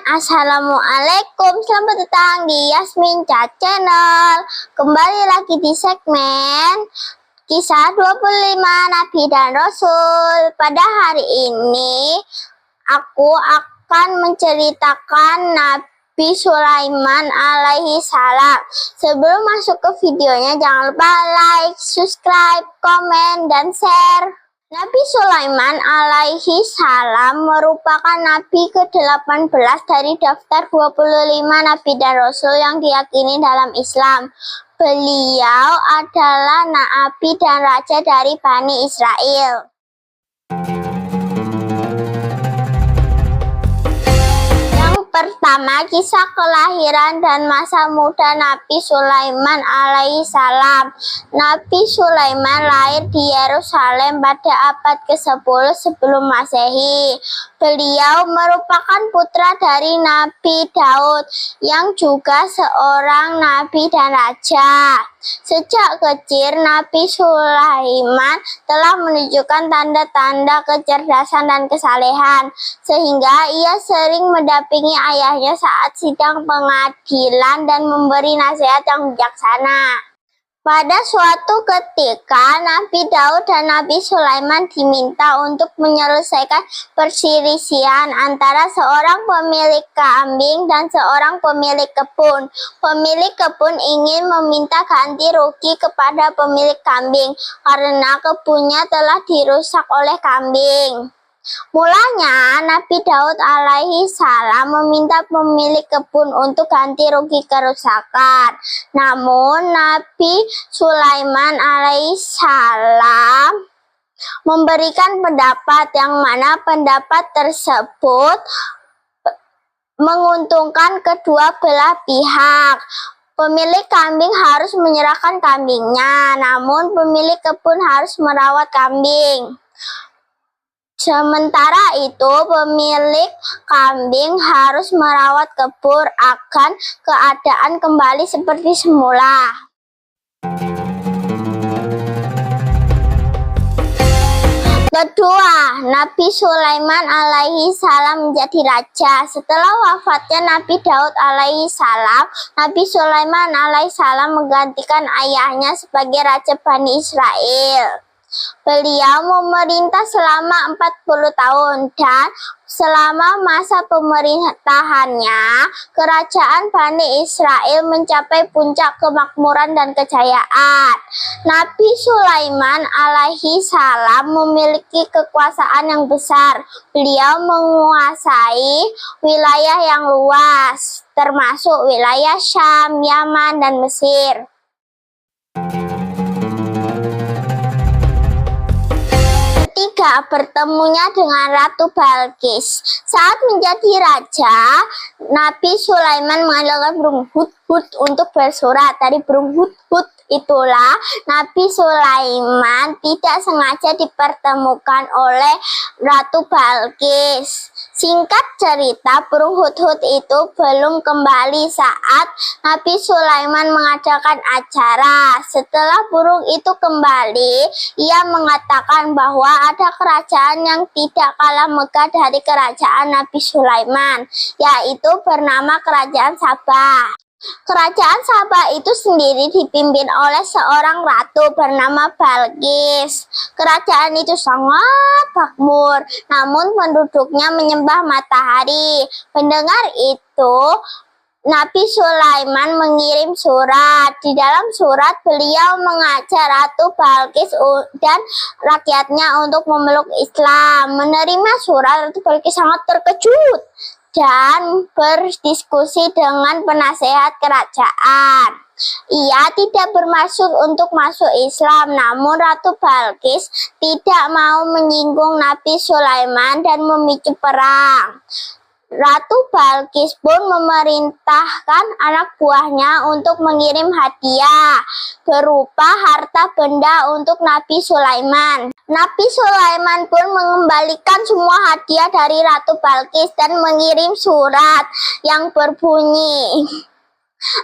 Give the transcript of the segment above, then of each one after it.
Assalamualaikum, selamat datang di Yasmin Chat Channel. Kembali lagi di segmen Kisah 25 Nabi dan Rasul. Pada hari ini aku akan menceritakan Nabi Sulaiman alaihi salam. Sebelum masuk ke videonya, jangan lupa like, subscribe, komen, dan share. Nabi Sulaiman alaihi salam merupakan nabi ke-18 dari daftar 25 nabi dan rasul yang diyakini dalam Islam. Beliau adalah nabi dan raja dari Bani Israel. Pertama, kisah kelahiran dan masa muda Nabi Sulaiman alaihi salam. Nabi Sulaiman lahir di Yerusalem pada abad ke-10 sebelum Masehi. Beliau merupakan putra dari Nabi Daud yang juga seorang nabi dan raja. Sejak kecil, Nabi Sulaiman telah menunjukkan tanda-tanda kecerdasan dan kesalehan, sehingga ia sering mendampingi ayahnya saat sidang pengadilan dan memberi nasihat yang bijaksana. Pada suatu ketika, Nabi Daud dan Nabi Sulaiman diminta untuk menyelesaikan perselisihan antara seorang pemilik kambing dan seorang pemilik kebun. Pemilik kebun ingin meminta ganti rugi kepada pemilik kambing karena kebunnya telah dirusak oleh kambing. Mulanya, Nabi Daud alaihi salam meminta pemilik kebun untuk ganti rugi kerusakan. Namun, Nabi Sulaiman alaihi salam memberikan pendapat yang mana pendapat tersebut menguntungkan kedua belah pihak. Pemilik kambing harus menyerahkan kambingnya, namun pemilik kebun harus merawat kambing. Sementara itu, pemilik kambing harus merawat kebun agar keadaan kembali seperti semula. Kedua, Nabi Sulaiman alaihi salam menjadi raja. Setelah wafatnya Nabi Daud alaihi salam, Nabi Sulaiman alaihi salam menggantikan ayahnya sebagai raja Bani Israel. Beliau memerintah selama 40 tahun dan selama masa pemerintahannya, kerajaan Bani Israel mencapai puncak kemakmuran dan kejayaan. Nabi Sulaiman alaihi salam memiliki kekuasaan yang besar. Beliau menguasai wilayah yang luas, termasuk wilayah Syam, Yaman, dan Mesir. Ketiga, bertemunya dengan Ratu Balqis. Saat menjadi raja, Nabi Sulaiman mengandalkan burung hudhud untuk bersurat. Dari burung hudhud itulah Nabi Sulaiman tidak sengaja dipertemukan oleh Ratu Balqis. Singkat cerita, burung hudhud itu belum kembali saat Nabi Sulaiman mengadakan acara. Setelah burung itu kembali, ia mengatakan bahwa ada kerajaan yang tidak kalah megah dari kerajaan Nabi Sulaiman, yaitu bernama Kerajaan Sabah. Kerajaan Sabah itu sendiri dipimpin oleh seorang ratu bernama Balqis. Kerajaan itu sangat makmur, namun penduduknya menyembah matahari. Mendengar itu, Nabi Sulaiman mengirim surat. Di dalam surat, beliau mengajak Ratu Balqis dan rakyatnya untuk memeluk Islam. Menerima surat, Ratu Balqis sangat terkejut dan berdiskusi dengan penasehat kerajaan. Ia tidak bermaksud untuk masuk Islam, namun Ratu Balqis tidak mau menyinggung Nabi Sulaiman dan memicu perang. Ratu Balqis pun memerintahkan anak buahnya untuk mengirim hadiah berupa harta benda untuk Nabi Sulaiman. Nabi Sulaiman pun mengembalikan semua hadiah dari Ratu Balqis dan mengirim surat yang berbunyi,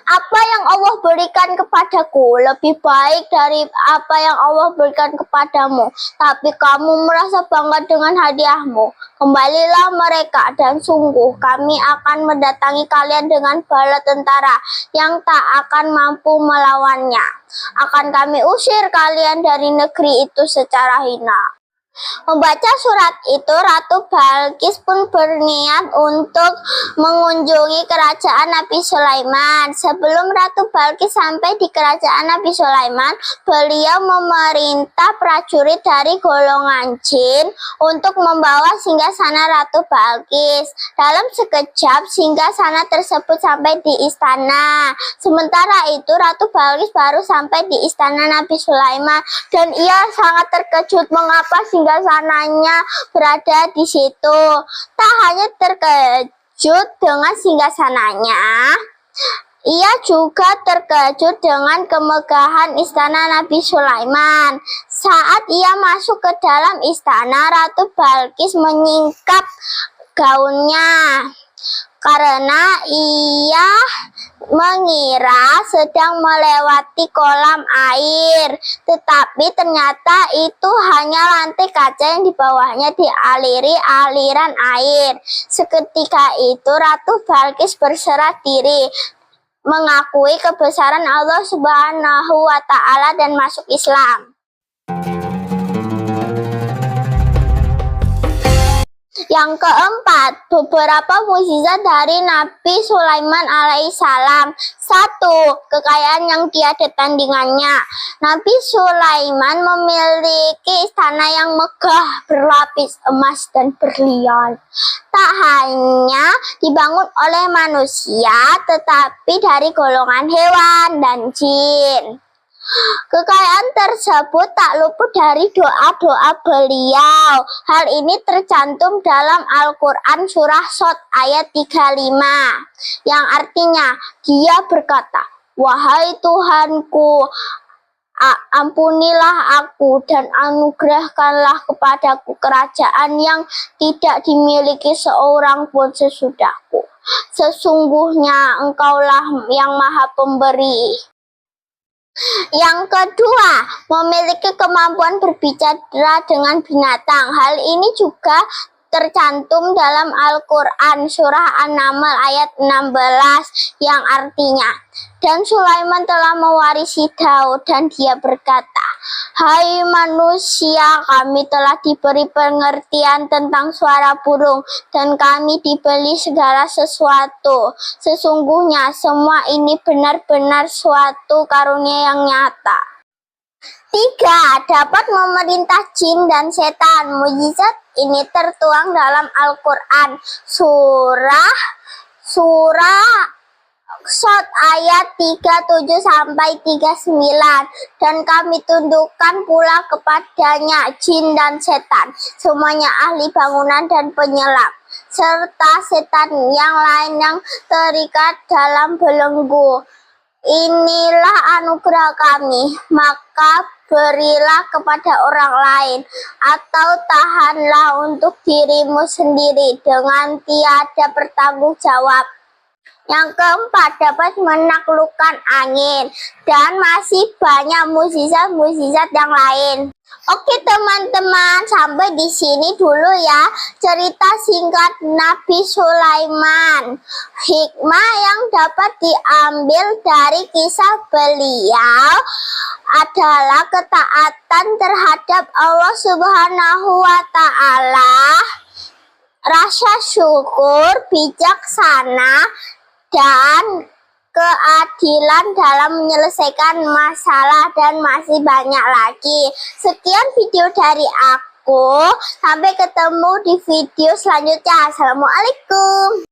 Apa yang Allah berikan kepadaku lebih baik dari apa yang Allah berikan kepadamu, tapi kamu merasa bangga dengan hadiahmu. Kembalilah mereka, dan sungguh kami akan mendatangi kalian dengan bala tentara yang tak akan mampu melawannya. Akan kami usir kalian dari negeri itu secara hina. Membaca surat itu, Ratu Balkis pun berniat untuk mengunjungi kerajaan Nabi Sulaiman. Sebelum Ratu Balkis sampai di kerajaan Nabi Sulaiman, beliau memerintah prajurit dari golongan jin untuk membawa singgasana Ratu Balkis. Dalam sekejap, singgasana tersebut sampai di istana. Sementara itu, Ratu Balkis baru sampai di istana Nabi Sulaiman, dan ia sangat terkejut mengapa singgasananya berada di situ. Tak hanya terkejut dengan singgasananya, ia juga terkejut dengan kemegahan istana Nabi Sulaiman. Saat ia masuk ke dalam istana, Ratu Balkis menyingkap gaunnya karena ia mengira sedang melewati kolam air, tetapi ternyata itu hanya lantai kaca yang di bawahnya dialiri aliran air. Seketika itu Ratu Balkis berserah diri, mengakui kebesaran Allah Subhanahu wa Ta'ala dan masuk Islam. Yang keempat, beberapa mukjizat dari Nabi Sulaiman alaihissalam. 1. Kekayaan yang tiada tandingannya. Nabi Sulaiman memiliki istana yang megah, berlapis emas dan berlian. Tak hanya dibangun oleh manusia, tetapi dari golongan hewan dan jin. Kekayaan tersebut tak luput dari doa-doa beliau. Hal ini tercantum dalam Al-Quran surah Shad ayat 35, yang artinya, dia berkata, "Wahai Tuhanku, ampunilah aku dan anugerahkanlah kepadaku kerajaan yang tidak dimiliki seorang pun sesudahku. Sesungguhnya Engkaulah yang Maha Pemberi." Yang kedua, memiliki kemampuan berbicara dengan binatang. Hal ini juga tercantum dalam Al-Quran surah An-Naml ayat 16, yang artinya, dan Sulaiman telah mewarisi Daud dan dia berkata, "Hai manusia, kami telah diberi pengertian tentang suara burung dan kami diberi segala sesuatu. Sesungguhnya semua ini benar-benar suatu karunia yang nyata." 3. Dapat memerintah jin dan setan. Mukjizat ini tertuang dalam Al-Quran surah Shad ayat 37-39, dan kami tundukkan pula kepadanya jin dan setan, semuanya ahli bangunan dan penyelam, serta setan yang lain yang terikat dalam belenggu. Inilah anugerah kami, maka berilah kepada orang lain, atau tahanlah untuk dirimu sendiri dengan tiada bertanggung jawab. Yang keempat, dapat menaklukkan angin, dan masih banyak mukjizat-mukjizat yang lain. Oke teman-teman, sampai di sini dulu ya cerita singkat Nabi Sulaiman. Hikmah yang dapat diambil dari kisah beliau adalah ketaatan terhadap Allah Subhanahu wa Ta'ala, rasa syukur, bijaksana, dan keadilan dalam menyelesaikan masalah, dan masih banyak lagi. Sekian video dari aku, sampai ketemu di video selanjutnya. Assalamualaikum.